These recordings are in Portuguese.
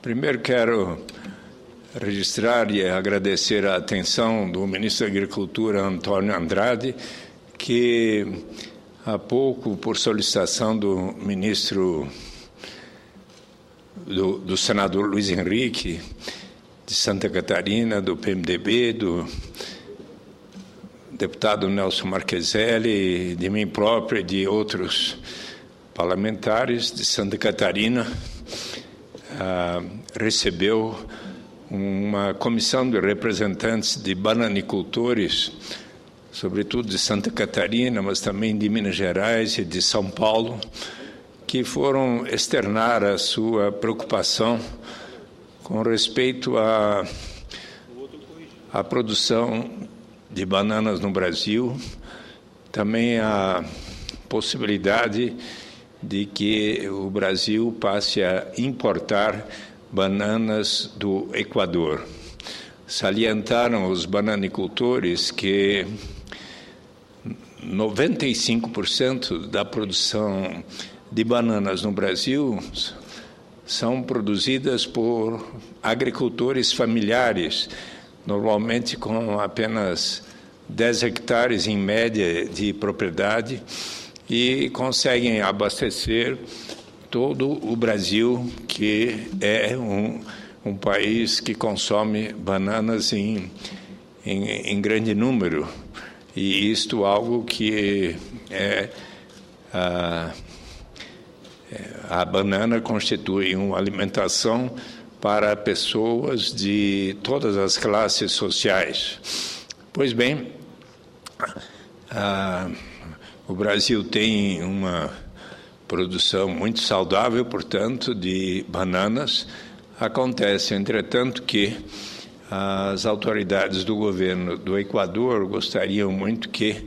Primeiro quero registrar e agradecer a atenção do ministro da Agricultura, Antônio Andrade, que há pouco, por solicitação do ministro do senador Luiz Henrique, de Santa Catarina, do PMDB, do deputado Nelson Marcheselli, de mim próprio e de outros parlamentares de Santa Catarina, recebeu uma comissão de representantes de bananicultores, sobretudo de Santa Catarina, mas também de Minas Gerais e de São Paulo, que foram externar a sua preocupação com respeito à produção de bananas no Brasil, também a possibilidade de que o Brasil passe a importar bananas do Equador. Salientaram os bananicultores que 95% da produção de bananas no Brasil são produzidas por agricultores familiares, normalmente com apenas 10 hectares em média de propriedade, e conseguem abastecer todo o Brasil, que é um país que consome bananas em grande número. E isto algo que a banana constitui uma alimentação para pessoas de todas as classes sociais. Pois bem, o Brasil tem uma produção muito saudável, portanto, de bananas. Acontece, entretanto, que as autoridades do governo do Equador gostariam muito que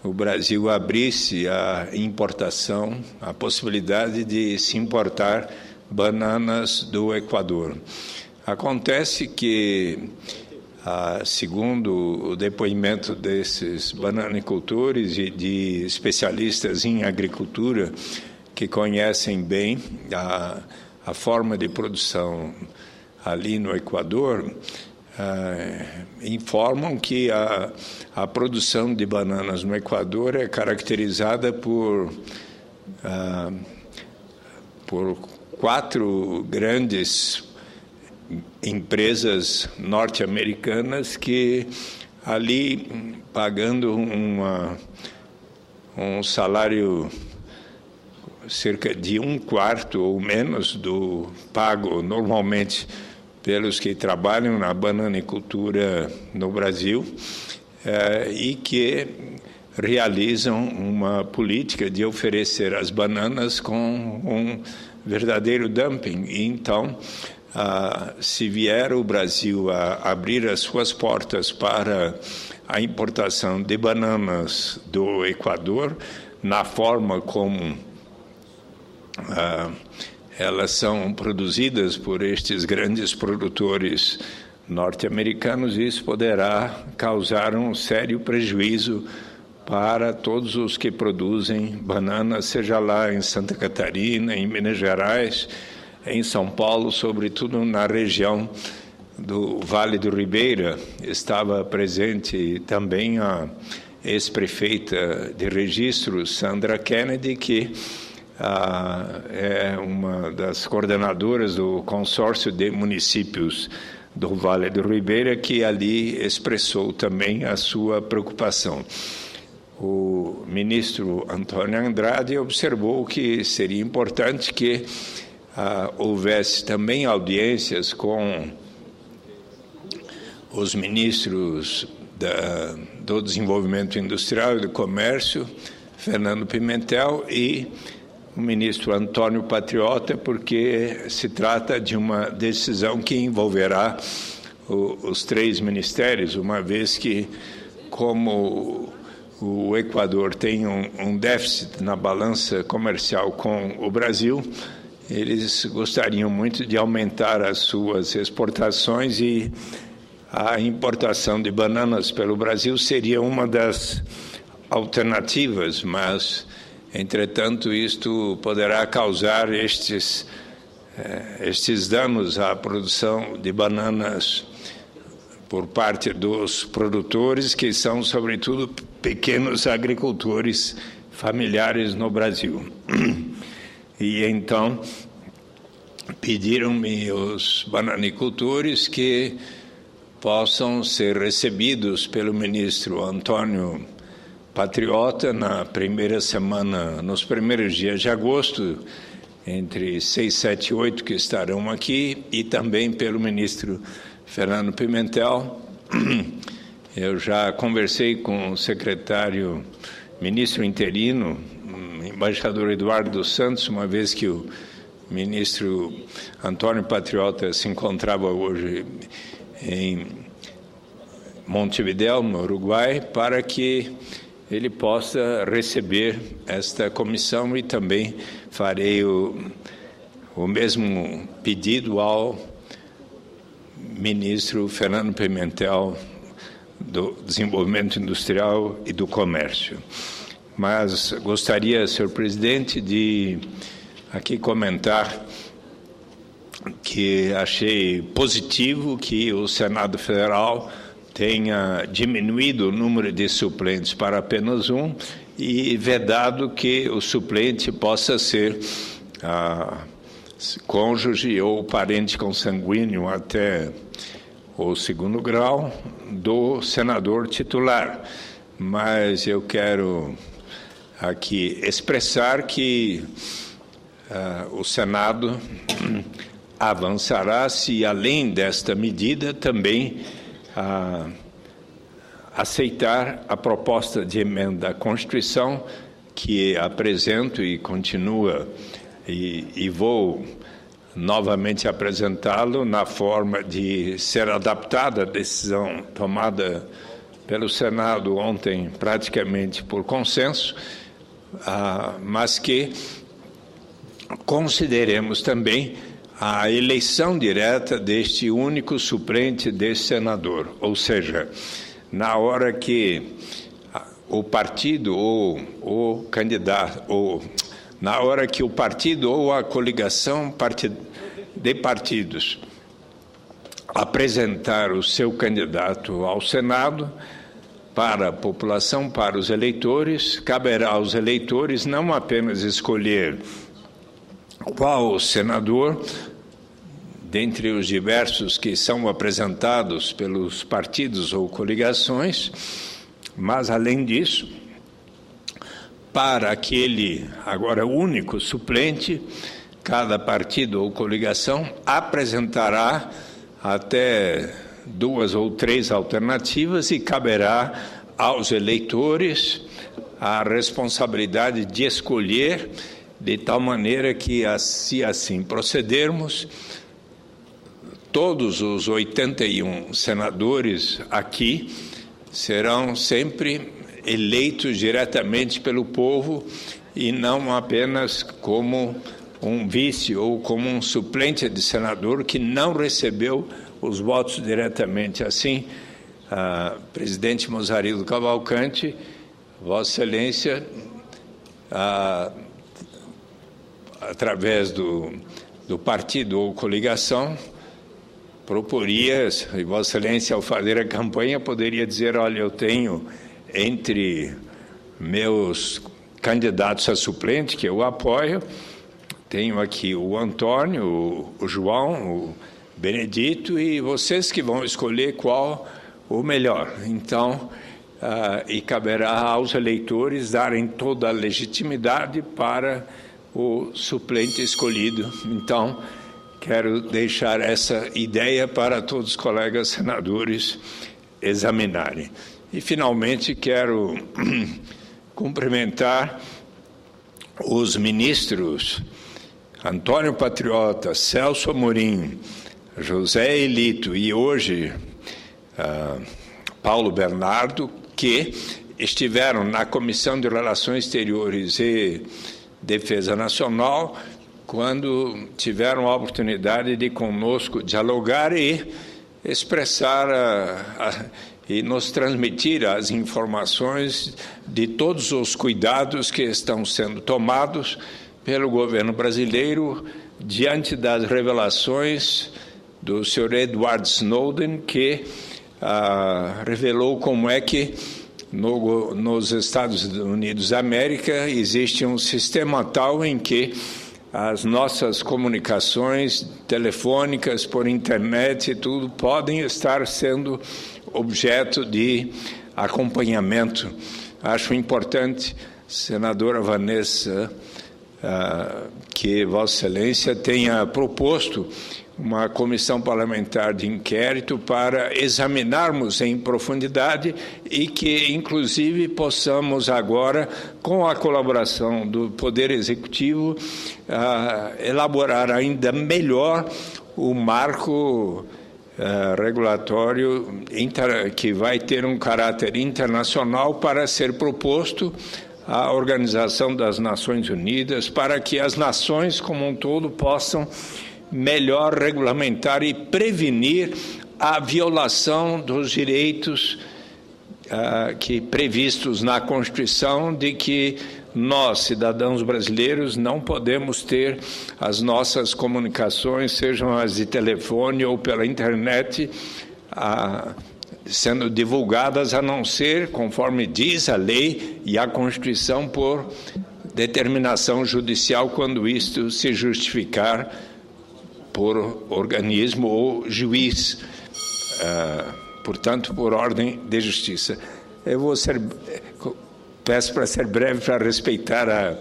o Brasil abrisse a importação, a possibilidade de se importar bananas do Equador. Acontece que, segundo o depoimento desses bananicultores e de especialistas em agricultura que conhecem bem a forma de produção ali no Equador, informam que a produção de bananas no Equador é caracterizada por 4 grandes empresas norte-americanas que ali, pagando um salário cerca de 1/4 ou menos do pago normalmente pelos que trabalham na bananicultura no Brasil, e que realizam uma política de oferecer as bananas com um verdadeiro dumping. E então, se vier o Brasil a abrir as suas portas para a importação de bananas do Equador, na forma como elas são produzidas por estes grandes produtores norte-americanos, isso poderá causar um sério prejuízo para todos os que produzem bananas, seja lá em Santa Catarina, em Minas Gerais, em São Paulo, sobretudo na região do Vale do Ribeira. Estava presente também a ex-prefeita de Registro, Sandra Kennedy, que é uma das coordenadoras do consórcio de municípios do Vale do Ribeira, que ali expressou também a sua preocupação. O ministro Antônio Andrade observou que seria importante que houvesse também audiências com os ministros do Desenvolvimento Industrial e do Comércio, Fernando Pimentel, e o ministro Antônio Patriota, porque se trata de uma decisão que envolverá os 3 ministérios, uma vez que, como o Equador tem um déficit na balança comercial com o Brasil, eles gostariam muito de aumentar as suas exportações, e a importação de bananas pelo Brasil seria uma das alternativas, mas, entretanto, isto poderá causar estes estes danos à produção de bananas por parte dos produtores, que são, sobretudo, pequenos agricultores familiares no Brasil. E, então, pediram-me os bananicultores que possam ser recebidos pelo ministro Antônio Patriota na primeira semana, nos primeiros dias de agosto, entre 6, 7 e 8 que estarão aqui, e também pelo ministro Fernando Pimentel. Eu já conversei com o secretário, ministro interino, embaixador Eduardo dos Santos, uma vez que o ministro Antônio Patriota se encontrava hoje em Montevidéu, no Uruguai, para que ele possa receber esta comissão, e também farei o mesmo pedido ao ministro Fernando Pimentel do Desenvolvimento Industrial e do Comércio. Mas gostaria, senhor presidente, de aqui comentar que achei positivo que o Senado Federal tenha diminuído o número de suplentes para apenas um e vedado que o suplente possa ser cônjuge ou parente consanguíneo até o 2º grau do senador titular. Mas eu quero aqui expressar que o Senado avançará se, além desta medida, também aceitar a proposta de emenda à Constituição que apresento e continua e vou novamente apresentá-lo na forma de ser adaptada à decisão tomada pelo Senado ontem, praticamente por consenso, mas que consideremos também a eleição direta deste único suplente deste senador, ou seja, na hora que o partido ou o candidato, ou na hora que o partido ou a coligação de partidos apresentar o seu candidato ao Senado, para a população, para os eleitores, caberá aos eleitores não apenas escolher qual senador, dentre os diversos que são apresentados pelos partidos ou coligações, mas, além disso, para aquele agora único suplente, cada partido ou coligação apresentará até 2 ou 3 alternativas e caberá aos eleitores a responsabilidade de escolher, de tal maneira que, se assim procedermos, todos os 81 senadores aqui serão sempre eleitos diretamente pelo povo e não apenas como um vice ou como um suplente de senador que não recebeu os votos diretamente. Assim, presidente Mozarilo Cavalcante, Vossa Excelência, através do partido ou coligação, proporia, e Vossa Excelência, ao fazer a campanha, poderia dizer: olha, eu tenho entre meus candidatos a suplente, que eu apoio, tenho aqui o Antônio, o João, o Benedito, e vocês que vão escolher qual o melhor. Então, e caberá aos eleitores darem toda a legitimidade para o suplente escolhido. Então, quero deixar essa ideia para todos os colegas senadores examinarem. E, finalmente, quero cumprimentar os ministros Antônio Patriota, Celso Amorim, José Elito e hoje Paulo Bernardo, que estiveram na Comissão de Relações Exteriores e Defesa Nacional, quando tiveram a oportunidade de conosco dialogar e expressar e nos transmitir as informações de todos os cuidados que estão sendo tomados pelo governo brasileiro diante das revelações do Sr. Edward Snowden, que revelou como é que nos Estados Unidos da América existe um sistema tal em que as nossas comunicações telefônicas, por internet e tudo, podem estar sendo objeto de acompanhamento. Acho importante, senadora Vanessa, que Vossa Excelência tenha proposto uma comissão parlamentar de inquérito para examinarmos em profundidade e que, inclusive, possamos agora, com a colaboração do Poder Executivo, elaborar ainda melhor o marco regulatório que vai ter um caráter internacional para ser proposto à Organização das Nações Unidas, para que as nações como um todo possam melhor regulamentar e prevenir a violação dos direitos previstos na Constituição, de que nós, cidadãos brasileiros, não podemos ter as nossas comunicações, sejam as de telefone ou pela internet, sendo divulgadas, a não ser, conforme diz a lei e a Constituição, por determinação judicial, quando isto se justificar por organismo ou juiz, portanto, por ordem de justiça. Eu peço para ser breve, para respeitar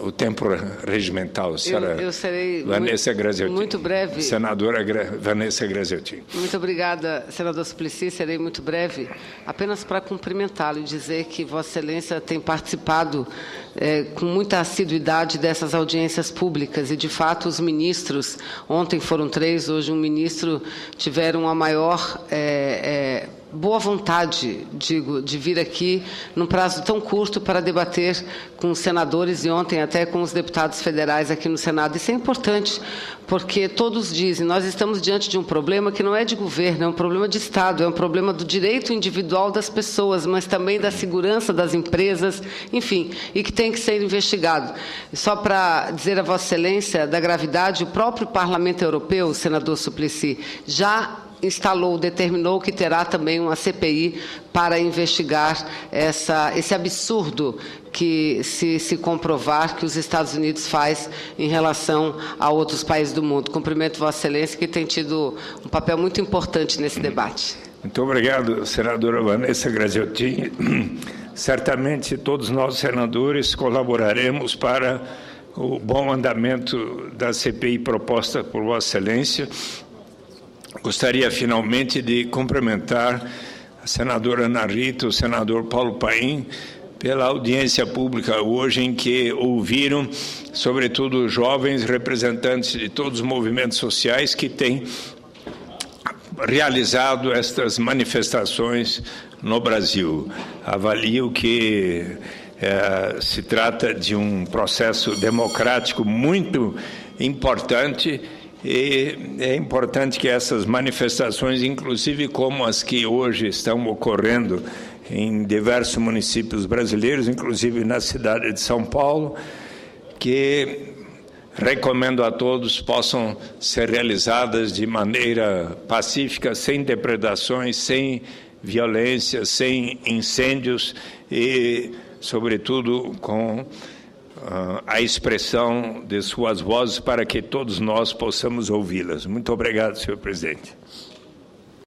o tempo regimental. Senhora eu serei Vanessa Graziotin. Muito breve. Senadora Vanessa Graziotin. Muito obrigada, senador Suplicy. Serei muito breve, apenas para cumprimentá-lo e dizer que Vossa Excelência tem participado com muita assiduidade dessas audiências públicas e, de fato, os ministros, ontem foram 3, hoje um ministro, tiveram a maior boa vontade, digo, de vir aqui num prazo tão curto para debater com os senadores e ontem até com os deputados federais aqui no Senado. Isso é importante, porque todos dizem, nós estamos diante de um problema que não é de governo, é um problema de Estado, é um problema do direito individual das pessoas, mas também da segurança das empresas, enfim, e que tem que ser investigado. Só para dizer a Vossa Excelência da gravidade, o próprio Parlamento Europeu, senador Suplicy, já determinou que terá também uma CPI para investigar esse absurdo que se comprovar que os Estados Unidos faz em relação a outros países do mundo. Cumprimento Vossa Excelência, que tem tido um papel muito importante nesse debate. Muito obrigado, senadora Vanessa Graziotin. Certamente todos nós, senadores, colaboraremos para o bom andamento da CPI proposta por Vossa Excelência. Gostaria, finalmente, de cumprimentar a senadora Ana Rita, o senador Paulo Paim, pela audiência pública hoje, em que ouviram, sobretudo, jovens representantes de todos os movimentos sociais que têm realizado estas manifestações no Brasil. Avalio que se trata de um processo democrático muito importante. E é importante que essas manifestações, inclusive como as que hoje estão ocorrendo em diversos municípios brasileiros, inclusive na cidade de São Paulo, que recomendo a todos possam ser realizadas de maneira pacífica, sem depredações, sem violência, sem incêndios e, sobretudo, com a expressão de suas vozes para que todos nós possamos ouvi-las. Muito obrigado, senhor presidente.